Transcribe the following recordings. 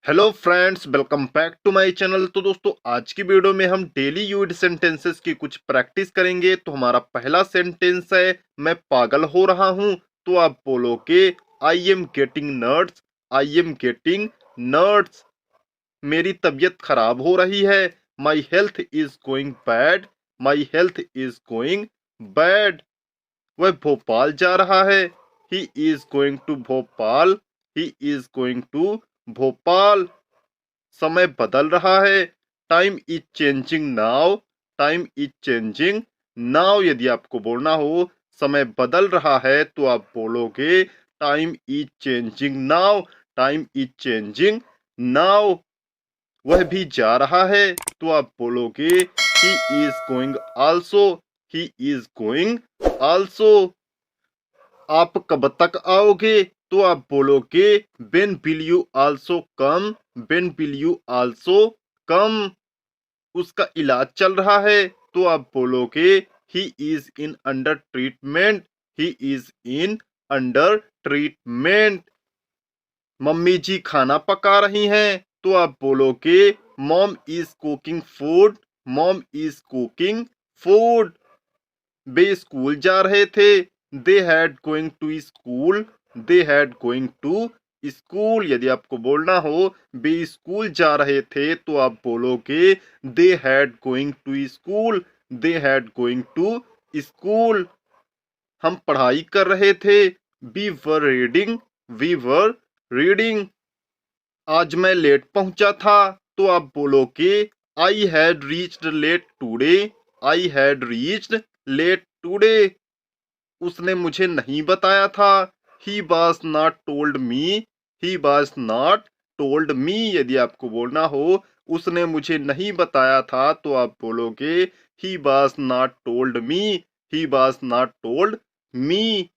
Hello friends, welcome back to my channel. तो दोस्तों, आज की वीडियो में हम डेली यूज्ड सेंटेंसेस की कुछ प्रैक्टिस करेंगे। तो हमारा पहला सेंटेंस है, मैं पागल हो रहा हूँ। तो आप बोलोगे, I am getting nerds. I am getting nerds, मेरी तबीयत खराब हो रही है। My health is going bad. My health is going bad, वह भोपाल जा रहा है। He is going to Bhopal. He is going to Bhopal, समय बदल रहा है। Time is changing now. Time is changing now, यदि आपको बोलना हो समय बदल रहा है तो आप बोलोगे, time is changing now. Time is changing now, वह भी जा रहा है तो आप बोलोगे, he is going also. He is going also, आप कब तक आओगे तो आप बोलोगे, when will you also come। when will you also come, उसका इलाज चल रहा है तो आप बोलोगे, he is in under treatment। he is in under treatment, मम्मी जी खाना पका रही हैं तो आप बोलोगे, mom is cooking food. Mom is cooking food, वे स्कूल जा रहे थे। They had going to school. They had going to school, यदि आपको बोलना हो वे स्कूल जा रहे थे तो आप बोलोगे, they had going to school. They had going to school, हम पढ़ाई कर रहे थे। We were reading. We were reading, आज मैं लेट पहुंचा था तो आप बोलोगे, I had reached late today. I had reached late today, उसने मुझे नहीं बताया था। He was not told me. He was not told me, यदि आपको बोलना हो उसने मुझे नहीं बताया था तो आप बोलोगे, ही was not told me. He was not told मी,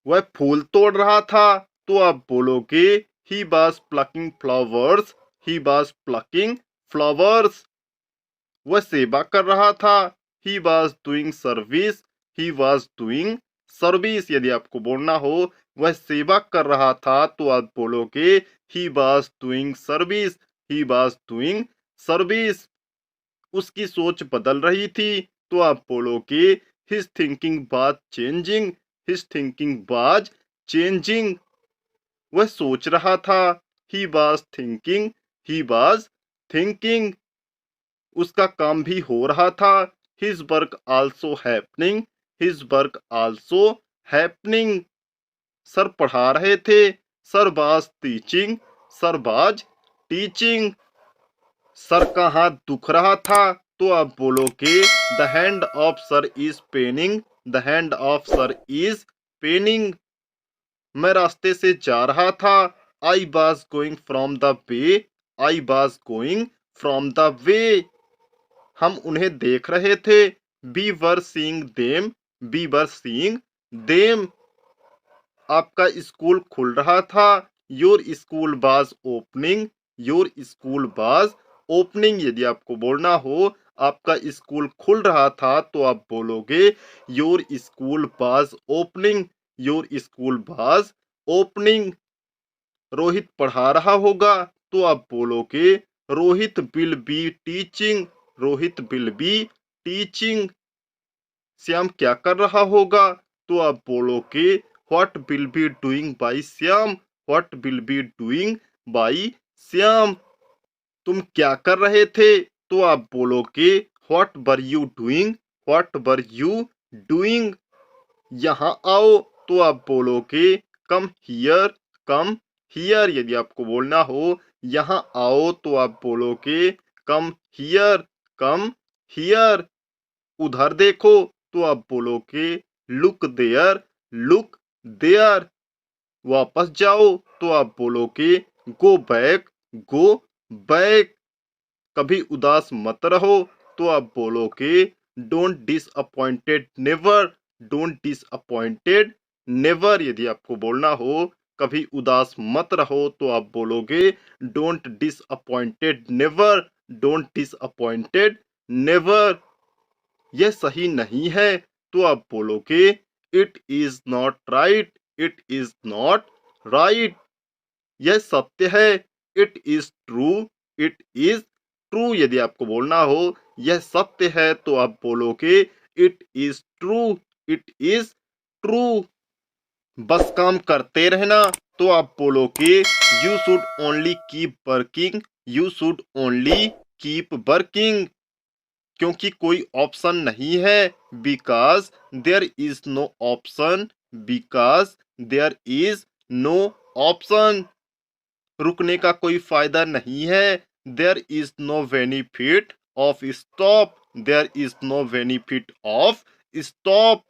वह फूल तोड़ रहा था तो आप बोलोगे, he was plucking flowers. He was plucking flowers, वह सेवा कर रहा था। He was doing service. He was doing service, यदि आपको बोलना हो वह सेवा कर रहा था तो आप बोलोगे, he was doing service. He was doing service, उसकी सोच बदल रही थी तो आप बोलोगे, his thinking was changing. His thinking was changing, वह सोच रहा था। He was thinking. He was thinking, उसका काम भी हो रहा था। His work also happening. His work also happening, sir पढ़ा रहे थे। Sir was teaching. Sir was teaching, sir का हाथ दुख रहा था तो आप बोलोगे, the hand of sir is paining. The hand of sir is paining, मैं रास्ते से जा रहा था। I was going from the way. I was going from the way, हम उन्हें देख रहे थे। We were seeing them. We were seeing them, आपका स्कूल खुल रहा था। Your school was opening. Your school was opening, यदि आपको बोलना हो आपका स्कूल खुल रहा था तो आप बोलोगे, your school was opening. Your school was opening, Rohit पढ़ा रहा होगा तो आप बोलोगे, Rohit will be teaching. Rohit will be teaching, Shyam क्या कर रहा होगा तो आप बोलोगे, what will be doing by Shyam. What will be doing by Shyam, तुम क्या कर रहे थे तो आप बोलोगे, what were you doing. What were you doing, यहाँ आओ तो आप बोलोगे, कम हियर। कम हियर, यदि आपको बोलना हो यहाँ आओ तो आप बोलोगे, कम हियर। कम हियर, उधर देखो तो आप बोलोगे, लुक देयर। लुक देयर, वापस जाओ तो आप बोलोगे, गो बैक। गो बैक, कभी उदास मत रहो तो आप बोलोगे, don't disappointed never. Don't disappointed never, यदि आपको बोलना हो कभी उदास मत रहो तो आप बोलोगे, don't disappointed never. Don't disappointed never, यह सही नहीं है तो आप बोलोगे, it is not right. It is not right, यह सत्य है। It is true, it is true. यदि आपको बोलना हो यह सत्य है तो आप बोलोगे it is true, it is true. बस काम करते रहना तो आप बोलोगे you should only keep working, you should only keep working. क्योंकि कोई ऑप्शन नहीं है, because there is no option, because there is no option. रुकने का कोई फायदा नहीं है, there is no benefit of stop, there is no benefit of stop.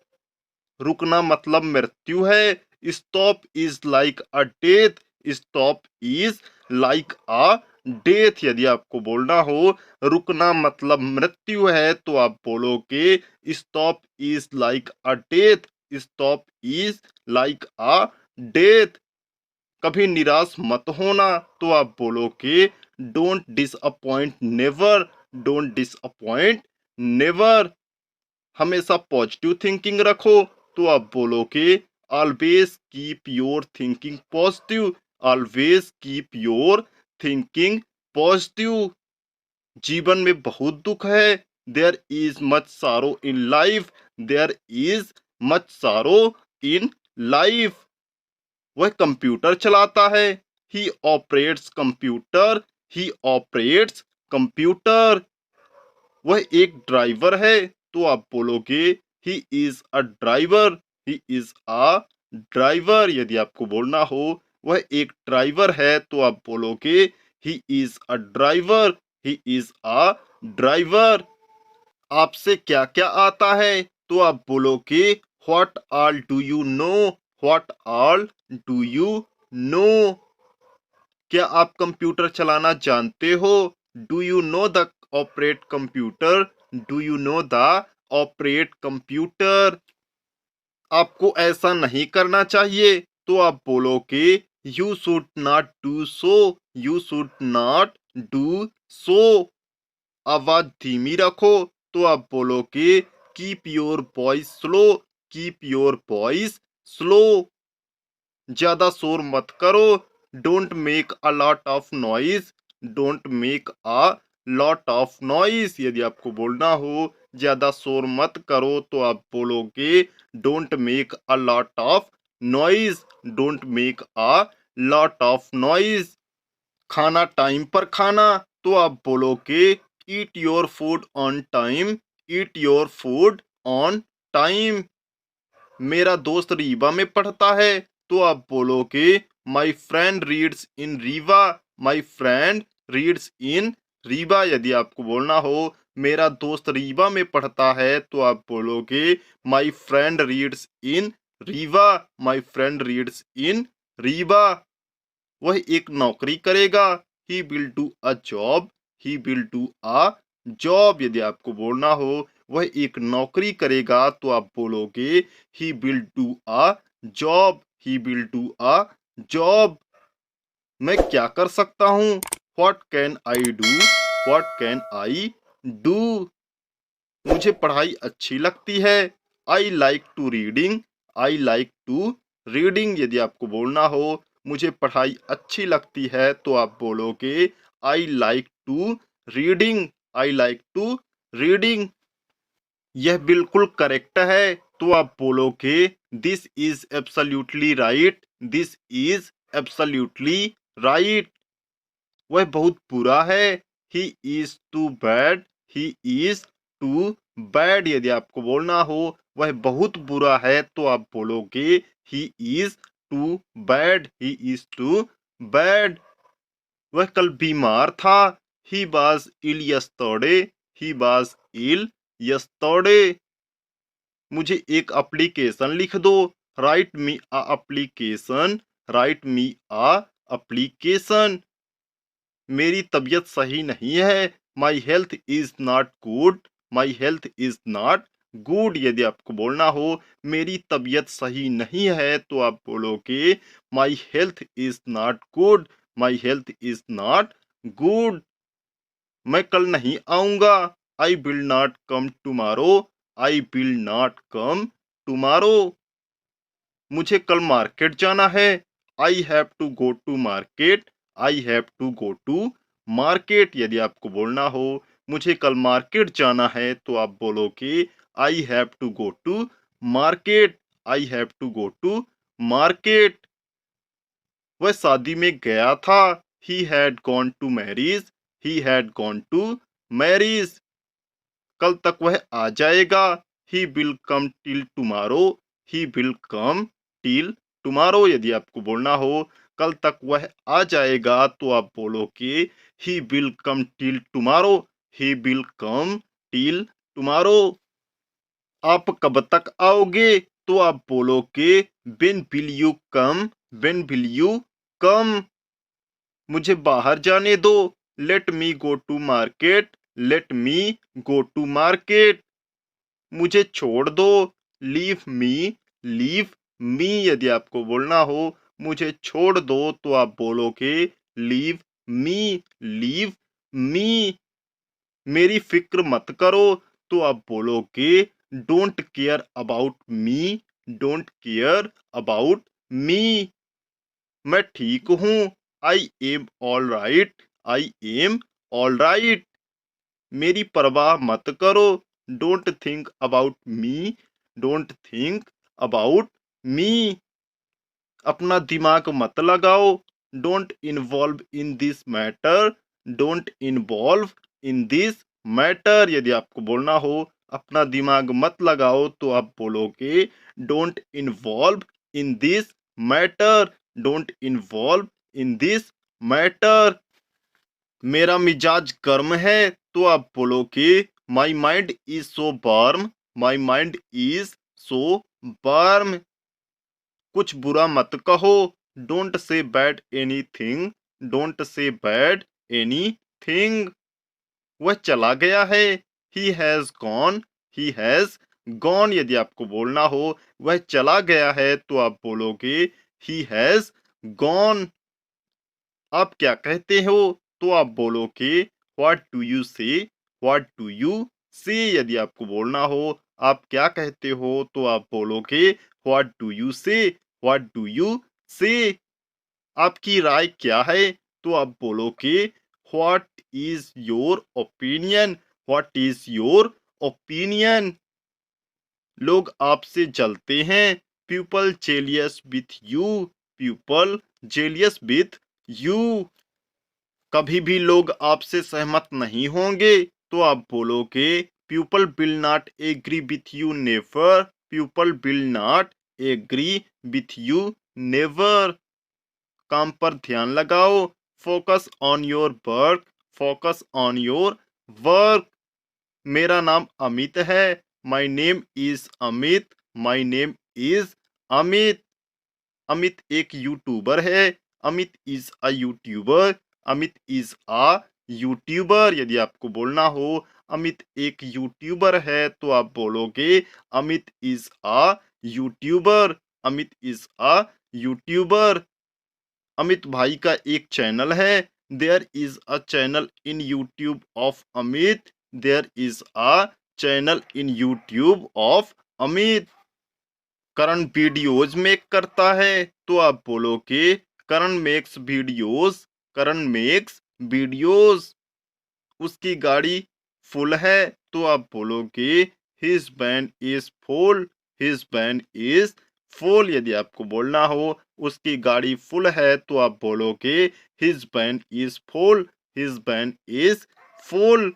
रुकना मतलब मृत्यु है, stop is like a death, stop is like a death. यदि आपको बोलना हो रुकना मतलब मृत्यु है तो आप बोलोगे stop is like a death, stop is like a death. कभी निराश मत होना तो आप बोलोगे don't disappoint never, don't disappoint never. हमेशा पॉजिटिव थिंकिंग रखो तो आप बोलोगे always keep your thinking positive, always keep your thinking positive. जीवन में बहुत दुख है, there is much sorrow in life, there is much sorrow in life. वह कंप्यूटर चलाता है, he operates computer, he operates computer. वह एक ड्राइवर है तो आप बोलोगे he is a driver, he is a driver. यदि आपको बोलना हो वह एक ड्राइवर है तो आप बोलोगे he is a driver, he is a driver. आपसे क्या क्या आता है तो आप बोलोगे what all do you know, what all do you know. क्या आप कंप्यूटर चलाना जानते हो, do you know the operate computer, do you know the operate computer. आपको ऐसा नहीं करना चाहिए तो आप बोलोगे you should not do so, you should not do so. आवाज धीमी रखो तो आप बोलोगे keep your voice slow, keep your voice slow. ज्यादा शोर मत करो, don't make a lot of noise, don't make a lot of noise. यदि आपको बोलना हो ज्यादा शोर मत करो तो आप बोलोगे don't make a lot of noise, don't make a lot of noise. खाना टाइम पर खाना तो आप बोलोगे eat your food on time, eat your food on time. मेरा दोस्त रीवा में पढ़ता है तो आप बोलोगे my friend reads in Rewa, my friend reads इन रीवा। यदि आपको बोलना हो मेरा दोस्त रीवा में पढ़ता है तो आप बोलोगे my friend reads in Rewa, my friend reads इन रीवा। वह एक नौकरी करेगा, ही will do a job, he will do a job. यदि आपको बोलना हो वह एक नौकरी करेगा तो आप बोलोगे he will do a job, he will do a job. मैं क्या कर सकता हूँ, what can I do, what can I do. मुझे पढ़ाई अच्छी लगती है, I like to reading, I like to reading. यदि आपको बोलना हो मुझे पढ़ाई अच्छी लगती है तो आप बोलोगे I like to reading, I like to reading. यह बिल्कुल करेक्ट है तो आप बोलोगे this is absolutely right, this is absolutely right. वह बहुत बुरा है, he is too bad, he is too bad. यदि आपको बोलना हो वह बहुत बुरा है तो आप बोलोगे he is too bad, he is too bad. वह कल बीमार था, he was ill yesterday, he was ill yesterday. मुझे एक एप्लीकेशन लिख दो, write me a application, write me a application. मेरी तबीयत सही नहीं है, my health is not good, my health is not good. यदि आपको बोलना हो मेरी तबीयत सही नहीं है तो आप बोलोगे my health is not good, my health is not good. मैं कल नहीं आऊंगा, I will not come tomorrow, I will not come tomorrow. मुझे कल मार्केट जाना है, I have to go to market, I have to go to market. यदि आपको बोलना हो मुझे कल मार्केट जाना है तो आप बोलोगे I have to go to market. I have to go to market. वह शादी में गया था। He had gone to marriage. He had gone to marriage. कल तक वह आ जाएगा। He will come till tomorrow. He will come till tomorrow. यदि आपको बोलना हो कल तक वह आ जाएगा तो आप बोलोगे he will come till tomorrow. He will come till tomorrow. आप कब तक आओगे तो आप बोलोगे when will you come. When will you come. मुझे बाहर जाने दो। Let me go to market. Let me go to market. मुझे छोड़ दो। Leave me. Leave me. यदि आपको बोलना हो मुझे छोड़ दो तो आप बोलोगे लीव मी। लीव मी। मेरी फिक्र मत करो तो आप बोलोगे don't care about me. Don't care about me. मैं ठीक हूँ। I am all right. I am all right. मेरी परवाह मत करो। Don't think about me. Don't think about me. अपना दिमाग मत लगाओ। Don't involve in this matter. Don't involve in this matter. यदि आपको बोलना हो अपना दिमाग मत लगाओ तो आप बोलोगे don't involve in this matter. Don't involve in this matter. मेरा मिजाज गर्म है तो आप बोलोगे my mind is so warm. My mind is so warm. कुछ बुरा मत कहो। Don't say bad anything. Don't say bad anything. वह चला गया है। He has gone. He has gone. यदि आपको बोलना हो वह चला गया है तो आप बोलोगे ही हैज गॉन। आप क्या कहते हो तो आप बोलोगे व्हाट डू यू से। व्हाट डू यू से। यदि आपको बोलना हो आप क्या कहते हो तो आप बोलोगे व्हाट डू यू से। व्हाट डू यू से। आपकी राय क्या है तो आप बोलोगे what is your opinion. What is your opinion. लोग आपसे जलते हैं। People jealous with you. People jealous with you. कभी भी लोग आपसे सहमत नहीं होंगे तो आप बोलोगे people will not agree with you never. People will not agree with you never. काम पर ध्यान लगाओ। Focus on your work. Focus on your work. मेरा नाम अमित है। My name is Amit. My name is Amit. Amit एक यूट्यूबर है। Amit is a youtuber. Amit is a youtuber. यदि आपको बोलना हो अमित एक यूट्यूबर है तो आप बोलोगे Amit is a youtuber. Amit is a youtuber. Amit भाई का एक चैनल है। There is a channel in YouTube of Amit. There is a channel in YouTube of Amit. Karan videos make करता है तो आप बोलोगे Karan makes videos. Karan makes videos. उसकी गाड़ी फुल है तो आप बोलोगे his van is full. His van is full. यदि आपको बोलना हो उसकी गाड़ी फुल है तो आप बोलोगे his van is full. His van is full.